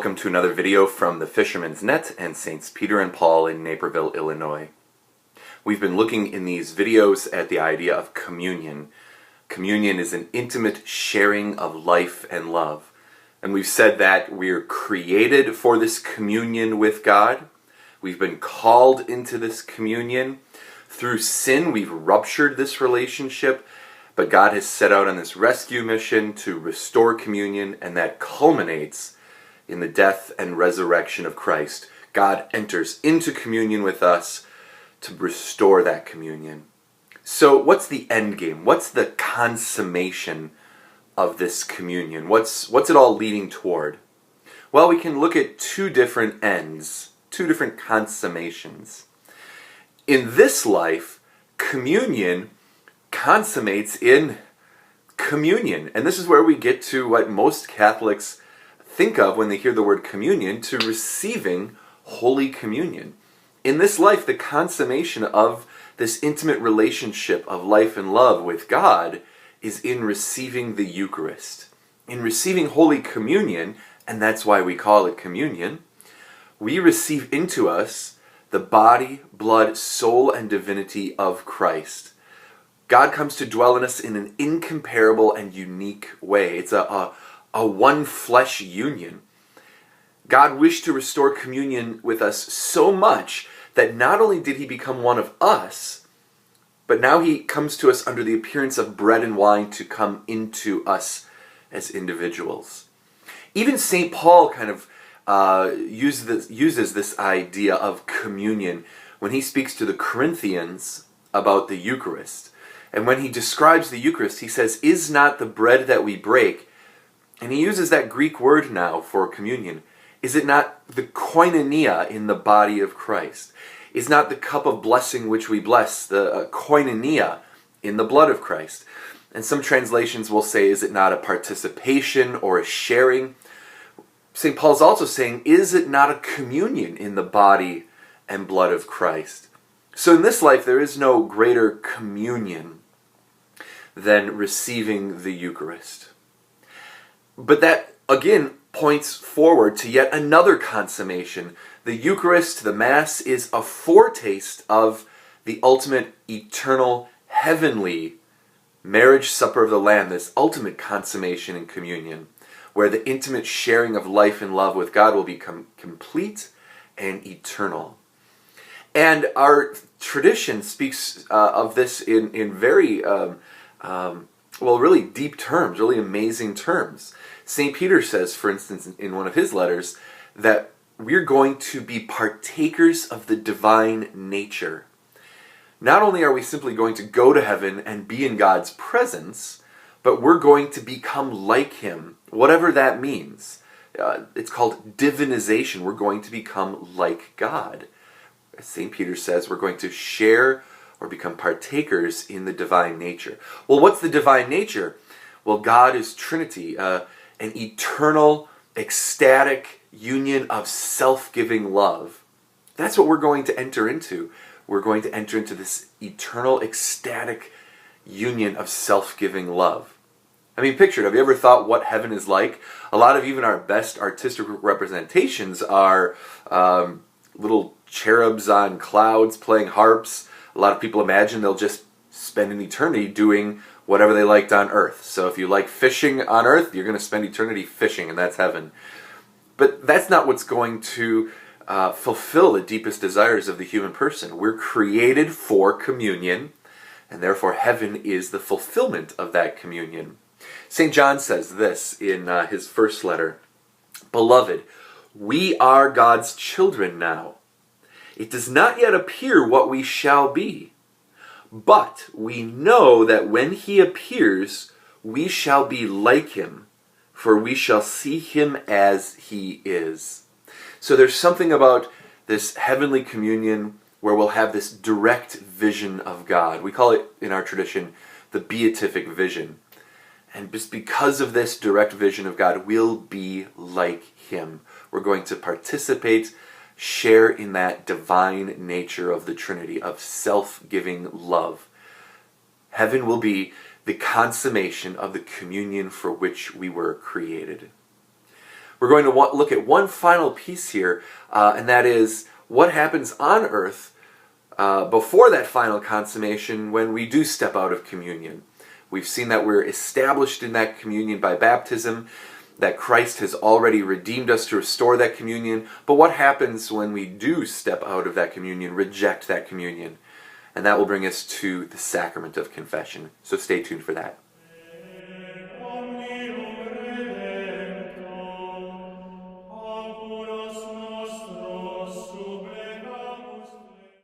Welcome to another video from the Fisherman's Net and Saints Peter and Paul in Naperville, Illinois. We've been looking in these videos at the idea of communion. Communion is an intimate sharing of life and love. And we've said that we're created for this communion with God. We've been called into this communion. Through sin, we've ruptured this relationship, but God has set out on this rescue mission to restore communion, and that culminates in the death and resurrection of Christ. God enters into communion with us to restore that communion. So what's the end game? What's the consummation of this communion? What's it all leading toward? Well, we can look at two different ends, two different consummations. In this life, communion consummates in communion. And this is where we get to what most Catholics think of when they hear the word communion, to receiving Holy Communion. In this life, the consummation of this intimate relationship of life and love with God is in receiving the Eucharist. In receiving Holy Communion, and that's why we call it communion, we receive into us the body, blood, soul, and divinity of Christ. God comes to dwell in us in an incomparable and unique way. It's a one flesh union. God wished to restore communion with us so much that not only did he become one of us, but now he comes to us under the appearance of bread and wine to come into us as individuals. Even St. Paul kind of uses this idea of communion when he speaks to the Corinthians about the Eucharist. And when he describes the Eucharist, he says, "Is not the bread that we break," and he uses that Greek word now for communion, "is it not the koinonia in the body of Christ? Is not the cup of blessing which we bless the koinonia in the blood of Christ?" And some translations will say, "Is it not a participation or a sharing?" St. Paul's also saying, "Is it not a communion in the body and blood of Christ?" So in this life, there is no greater communion than receiving the Eucharist. But that, again, points forward to yet another consummation. The Eucharist, the Mass, is a foretaste of the ultimate, eternal, heavenly marriage supper of the Lamb, this ultimate consummation in communion, where the intimate sharing of life and love with God will become complete and eternal. And our tradition speaks of this in very, really deep terms, really amazing terms. St. Peter says, for instance, in one of his letters, that we're going to be partakers of the divine nature. Not only are we simply going to go to heaven and be in God's presence, but we're going to become like him, whatever that means. It's called divinization. We're going to become like God. As St. Peter says, we're going to share or become partakers in the divine nature. Well, what's the divine nature? Well, God is Trinity, an eternal, ecstatic union of self-giving love. That's what we're going to enter into. We're going to enter into this eternal, ecstatic union of self-giving love. I mean, picture it. Have you ever thought what heaven is like? A lot of even our best artistic representations are little cherubs on clouds playing harps. A lot of people imagine they'll just spend an eternity doing whatever they liked on earth. So if you like fishing on earth, you're going to spend eternity fishing, and that's heaven. But that's not what's going to fulfill the deepest desires of the human person. We're created for communion, and therefore heaven is the fulfillment of that communion. St. John says this in his first letter, "Beloved, we are God's children now. It does not yet appear what we shall be, but we know that when he appears, we shall be like him, for we shall see him as he is." So there's something about this heavenly communion where we'll have this direct vision of God. We call it, in our tradition, the beatific vision. And just because of this direct vision of God, we'll be like him. We're going to participate, share in that divine nature of the Trinity, of self-giving love. Heaven will be the consummation of the communion for which we were created. We're going to look at one final piece here, and that is what happens on earth before that final consummation when we do step out of communion. We've seen that we're established in that communion by baptism, that Christ has already redeemed us to restore that communion. But what happens when we do step out of that communion, reject that communion? And that will bring us to the sacrament of confession. So stay tuned for that.